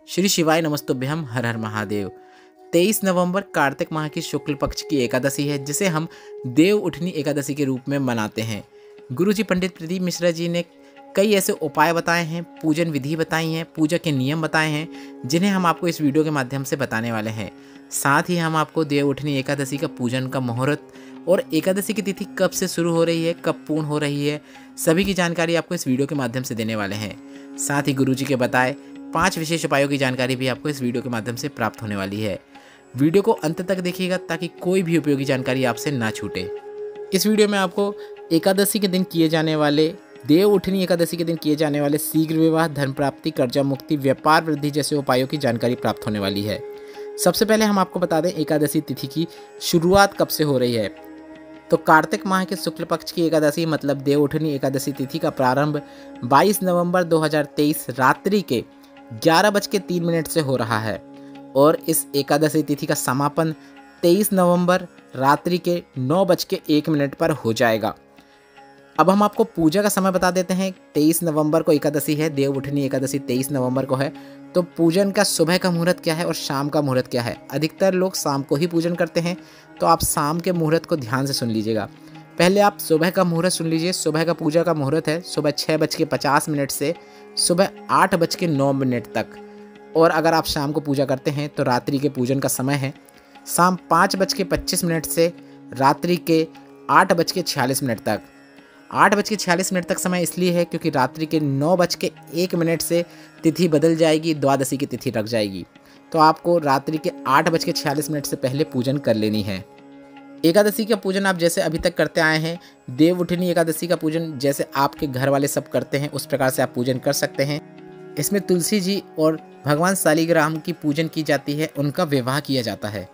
श्री शिवाय नमस्तुभ्यम, हर हर महादेव। 23 नवंबर कार्तिक माह की शुक्ल पक्ष की एकादशी है, जिसे हम देव उठनी एकादशी के रूप में मनाते हैं। गुरुजी पंडित प्रदीप मिश्रा जी ने कई ऐसे उपाय बताए हैं, पूजन विधि बताई हैं, पूजा के नियम बताए हैं, जिन्हें हम आपको इस वीडियो के माध्यम से बताने वाले हैं। साथ ही हम आपको देव उठनी एकादशी का पूजन का मुहूर्त और एकादशी की तिथि कब से शुरू हो रही है, कब पूर्ण हो रही है, सभी की जानकारी आपको इस वीडियो के माध्यम से देने वाले हैं। साथ ही गुरुजी के बताए 5 विशेष उपायों की जानकारी भी आपको इस वीडियो के माध्यम से प्राप्त होने वाली है। वीडियो को अंत तक देखिएगा ताकि कोई भी उपयोगी जानकारी आपसे ना छूटे। इस वीडियो में आपको एकादशी के दिन किए जाने वाले, देव उठनी एकादशी के दिन किए जाने वाले शीघ्र विवाह, धन प्राप्ति, कर्जा मुक्ति, व्यापार वृद्धि जैसे उपायों की जानकारी प्राप्त होने वाली है। सबसे पहले हम आपको बता दें एकादशी तिथि की शुरुआत कब से हो रही है। तो कार्तिक माह के शुक्ल पक्ष की एकादशी मतलब देव उठनी एकादशी तिथि का प्रारंभ 22 नवंबर 2023 रात्रि के 11:03 से हो रहा है और इस एकादशी तिथि का समापन 23 नवंबर रात्रि के 9:01 पर हो जाएगा। अब हम आपको पूजा का समय बता देते हैं। 23 नवंबर को एकादशी है, देव उठनी एकादशी 23 नवंबर को है। तो पूजन का सुबह का मुहूर्त क्या है और शाम का मुहूर्त क्या है। अधिकतर लोग शाम को ही पूजन करते हैं, तो आप शाम के मुहूर्त को ध्यान से सुन लीजिएगा। पहले आप सुबह का मुहूर्त सुन लीजिए। सुबह का पूजा का मुहूर्त है सुबह 6:50 से सुबह 8:09 तक। और अगर आप शाम को पूजा करते हैं तो रात्रि के पूजन का समय है शाम 5:25 से रात्रि के 8:46 तक। 8:46 तक समय इसलिए है क्योंकि रात्रि के 9:01 से तिथि बदल जाएगी, द्वादशी की तिथि रख जाएगी। तो आपको रात्रि के 8:46 से पहले पूजन कर लेनी है। एकादशी का पूजन आप जैसे अभी तक करते आए हैं, देव उठनी एकादशी का पूजन जैसे आपके घर वाले सब करते हैं उस प्रकार से आप पूजन कर सकते हैं। इसमें तुलसी जी और भगवान शालिग्राम की पूजन की जाती है, उनका विवाह किया जाता है।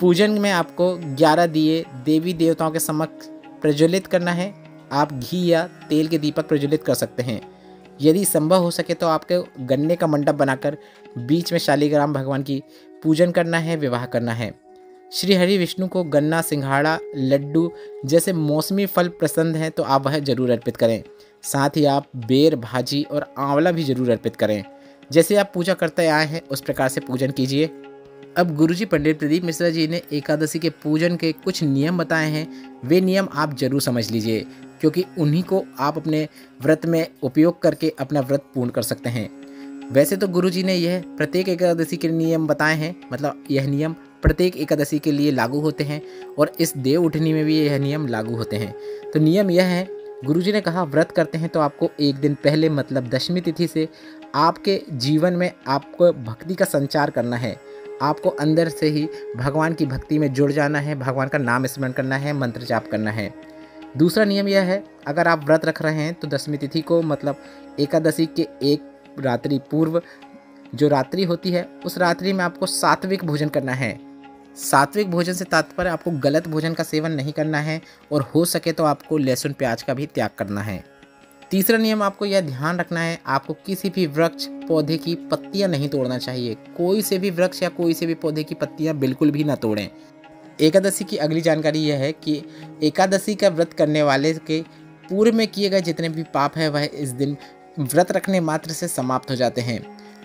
पूजन में आपको 11 दिए देवी देवताओं के समक्ष प्रज्वलित करना है। आप घी या तेल के दीपक प्रज्वलित कर सकते हैं। यदि संभव हो सके तो आपके गन्ने का मंडप बनाकर बीच में शालिग्राम भगवान की पूजन करना है, विवाह करना है। श्री हरि विष्णु को गन्ना, सिंघाड़ा, लड्डू जैसे मौसमी फल पसंद हैं तो आप वह जरूर अर्पित करें। साथ ही आप बेर, भाजी और आंवला भी जरूर अर्पित करें। जैसे आप पूजा करते आए हैं उस प्रकार से पूजन कीजिए। अब गुरुजी पंडित प्रदीप मिश्रा जी ने एकादशी के पूजन के कुछ नियम बताए हैं, वे नियम आप जरूर समझ लीजिए क्योंकि उन्हीं को आप अपने व्रत में उपयोग करके अपना व्रत पूर्ण कर सकते हैं। वैसे तो गुरुजी ने यह प्रत्येक एकादशी के नियम बताए हैं, मतलब यह नियम प्रत्येक एकादशी के लिए लागू होते हैं और इस देव उठनी में भी यह नियम लागू होते हैं। तो नियम यह है, गुरुजी ने कहा व्रत करते हैं तो आपको एक दिन पहले मतलब दशमी तिथि से आपके जीवन में आपको भक्ति का संचार करना है। आपको अंदर से ही भगवान की भक्ति में जुड़ जाना है, भगवान का नाम स्मरण करना है, मंत्र जाप करना है। दूसरा नियम यह है, अगर आप व्रत रख रहे हैं तो दशमी तिथि को मतलब एकादशी के एक रात्रि पूर्व जो रात्रि होती है उस रात्रि में आपको सात्विक भोजन करना है। सात्विक भोजन से तात्पर्य आपको गलत भोजन का सेवन नहीं करना है और हो सके तो आपको लहसुन प्याज का भी त्याग करना है। तीसरा नियम आपको यह ध्यान रखना है, आपको किसी भी वृक्ष पौधे की पत्तियां नहीं तोड़ना चाहिए। कोई से भी वृक्ष या कोई से भी पौधे की पत्तियां बिल्कुल भी ना तोड़ें। एकादशी की अगली जानकारी यह है कि एकादशी का व्रत करने वाले के पूर्व में किए गए जितने भी पाप है वह इस दिन व्रत रखने मात्र से समाप्त हो जाते हैं।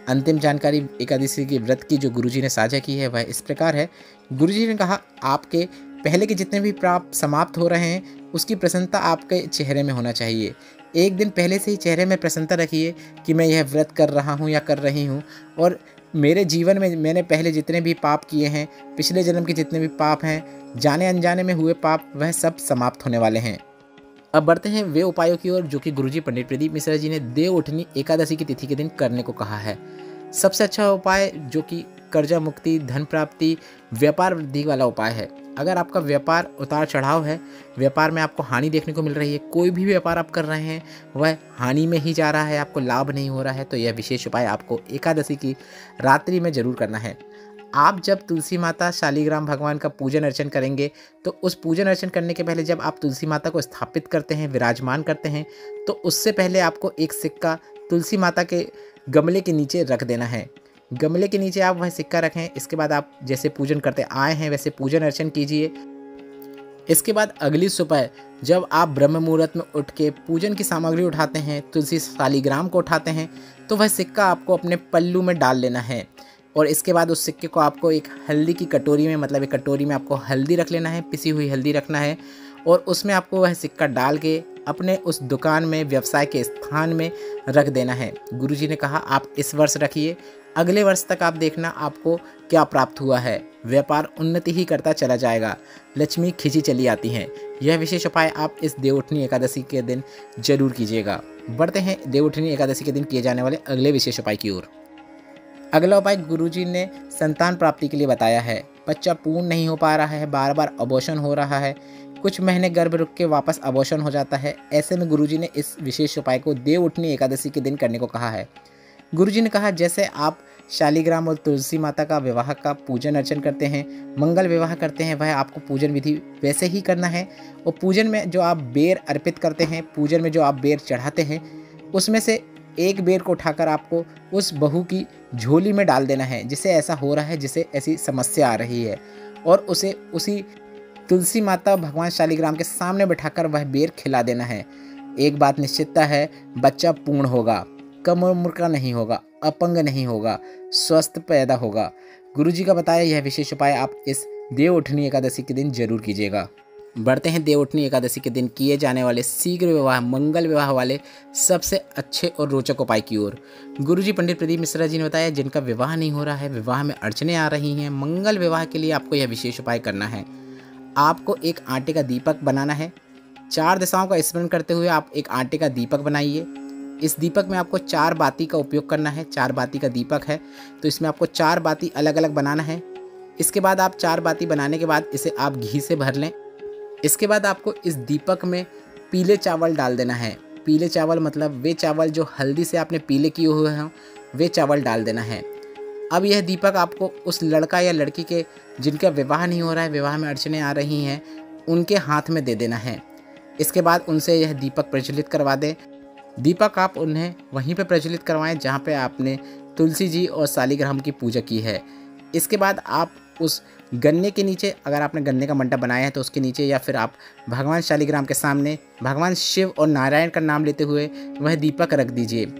अंतिम जानकारी एकादशी के व्रत की जो गुरुजी ने साझा की है वह इस प्रकार है। गुरुजी ने कहा आपके पहले के जितने भी पाप समाप्त हो रहे हैं उसकी प्रसन्नता आपके चेहरे में होना चाहिए। एक दिन पहले से ही चेहरे में प्रसन्नता रखिए कि मैं यह व्रत कर रहा हूँ या कर रही हूँ और मेरे जीवन में मैंने पहले जितने भी पाप किए हैं, पिछले जन्म के जितने भी पाप हैं, जाने अनजाने में हुए पाप, वह सब समाप्त होने वाले हैं। अब बढ़ते हैं वे उपायों की ओर जो कि गुरुजी पंडित प्रदीप मिश्रा जी ने देव उठनी एकादशी की तिथि के दिन करने को कहा है। सबसे अच्छा उपाय जो कि कर्जा मुक्ति, धन प्राप्ति, व्यापार वृद्धि वाला उपाय है। अगर आपका व्यापार उतार चढ़ाव है, व्यापार में आपको हानि देखने को मिल रही है, कोई भी व्यापार आप कर रहे हैं वह हानि में ही जा रहा है, आपको लाभ नहीं हो रहा है, तो यह विशेष उपाय आपको एकादशी की रात्रि में जरूर करना है। आप जब तुलसी माता, शालिग्राम भगवान का पूजन अर्चन करेंगे तो उस पूजन अर्चन करने के पहले जब आप तुलसी माता को स्थापित करते हैं, विराजमान करते हैं, तो उससे पहले आपको एक सिक्का तुलसी माता के गमले के नीचे रख देना है। गमले के नीचे आप वह सिक्का रखें। इसके बाद आप जैसे पूजन करते आए हैं वैसे पूजन अर्चन कीजिए। इसके बाद अगली सुबह जब आप ब्रह्म मुहूर्त में उठ के पूजन की सामग्री उठाते हैं, तुलसी शालिग्राम को उठाते हैं, तो वह सिक्का आपको अपने पल्लू में डाल लेना है। और इसके बाद उस सिक्के को आपको एक हल्दी की कटोरी में, मतलब एक कटोरी में आपको हल्दी रख लेना है, पिसी हुई हल्दी रखना है, और उसमें आपको वह सिक्का डाल के अपने उस दुकान में, व्यवसाय के स्थान में रख देना है। गुरुजी ने कहा आप इस वर्ष रखिए, अगले वर्ष तक आप देखना आपको क्या प्राप्त हुआ है। व्यापार उन्नति ही करता चला जाएगा, लक्ष्मी खिंची चली आती हैं। यह विशेष उपाय आप इस देवउठनी एकादशी के दिन जरूर कीजिएगा। बढ़ते हैं देवउठनी एकादशी के दिन किए जाने वाले अगले विशेष उपाय की ओर। अगला उपाय गुरुजी ने संतान प्राप्ति के लिए बताया है। बच्चा पूर्ण नहीं हो पा रहा है, बार बार अबॉर्शन हो रहा है, कुछ महीने गर्भ रुक के वापस अबॉर्शन हो जाता है। ऐसे में गुरुजी ने इस विशेष उपाय को देवउठनी एकादशी के दिन करने को कहा है। गुरुजी ने कहा जैसे आप शालिग्राम और तुलसी माता का विवाह का पूजन अर्चन करते हैं, मंगल विवाह करते हैं, वह आपको पूजन विधि वैसे ही करना है। और पूजन में जो आप बेर अर्पित करते हैं, पूजन में जो आप बेर चढ़ाते हैं, उसमें से एक बेर को उठाकर आपको उस बहू की झोली में डाल देना है जिसे ऐसा हो रहा है, जिसे ऐसी समस्या आ रही है, और उसे उसी तुलसी माता भगवान शालिग्राम के सामने बैठाकर वह बेर खिला देना है। एक बात निश्चितता है, बच्चा पूर्ण होगा, कम उम्र का नहीं होगा, अपंग नहीं होगा, स्वस्थ पैदा होगा। गुरुजी का बताया यह विशेष उपाय आप इस देवउठनी एकादशी के दिन जरूर कीजिएगा। बढ़ते हैं देवउठनी एकादशी के दिन किए जाने वाले शीघ्र विवाह, मंगल विवाह वाले सबसे अच्छे और रोचक उपाय की ओर। गुरुजी पंडित प्रदीप मिश्रा जी ने बताया जिनका विवाह नहीं हो रहा है, विवाह में अड़चने आ रही हैं, मंगल विवाह के लिए आपको यह विशेष उपाय करना है। आपको एक आटे का दीपक बनाना है। 4 दिशाओं का स्मरण करते हुए आप एक आटे का दीपक बनाइए। इस दीपक में आपको 4 बाती का उपयोग करना है। 4 बाती का दीपक है तो इसमें आपको 4 बाती अलग अलग बनाना है। इसके बाद आप 4 बाती बनाने के बाद इसे आप घी से भर लें। इसके बाद आपको इस दीपक में पीले चावल डाल देना है। पीले चावल मतलब वे चावल जो हल्दी से आपने पीले किए हुए हैं, वे चावल डाल देना है। अब यह दीपक आपको उस लड़का या लड़की के जिनका विवाह नहीं हो रहा है, विवाह में अड़चने आ रही हैं, उनके हाथ में दे देना है। इसके बाद उनसे यह दीपक प्रज्वलित करवा दें। दीपक आप उन्हें वहीं पे प्रज्वलित करवाएं जहाँ पे आपने तुलसी जी और शालिग्राम की पूजा की है। इसके बाद आप उस गन्ने के नीचे, अगर आपने गन्ने का मंडप बनाया है तो उसके नीचे, या फिर आप भगवान शालिग्राम के सामने भगवान शिव और नारायण का नाम लेते हुए वह दीपक रख दीजिए।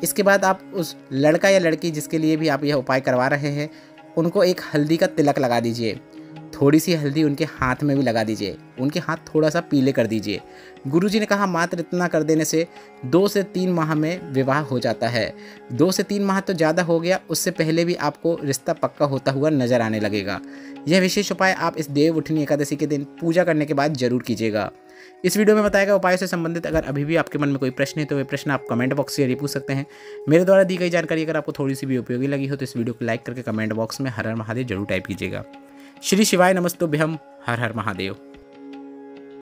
इसके बाद आप उस लड़का या लड़की जिसके लिए भी आप यह उपाय करवा रहे हैं, उनको एक हल्दी का तिलक लगा दीजिए। थोड़ी सी हल्दी उनके हाथ में भी लगा दीजिए, उनके हाथ थोड़ा सा पीले कर दीजिए। गुरुजी ने कहा मात्र इतना कर देने से 2 से 3 माह में विवाह हो जाता है। 2 से 3 माह तो ज़्यादा हो गया, उससे पहले भी आपको रिश्ता पक्का होता हुआ नजर आने लगेगा। यह विशेष उपाय आप इस देवउठनी एकादशी के दिन पूजा करने के बाद जरूर कीजिएगा। इस वीडियो में बताया गया उपायों से संबंधित अगर अभी भी आपके मन में कोई प्रश्न है तो वे प्रश्न आप कमेंट बॉक्स से पूछ सकते हैं। मेरे द्वारा दी गई जानकारी अगर आपको थोड़ी सी भी उपयोगी लगी हो तो इस वीडियो को लाइक करके कमेंट बॉक्स में हर हर महादेव जरूर टाइप कीजिएगा। श्री शिवाय नमस्तुभ्यम। हर हर महादेव।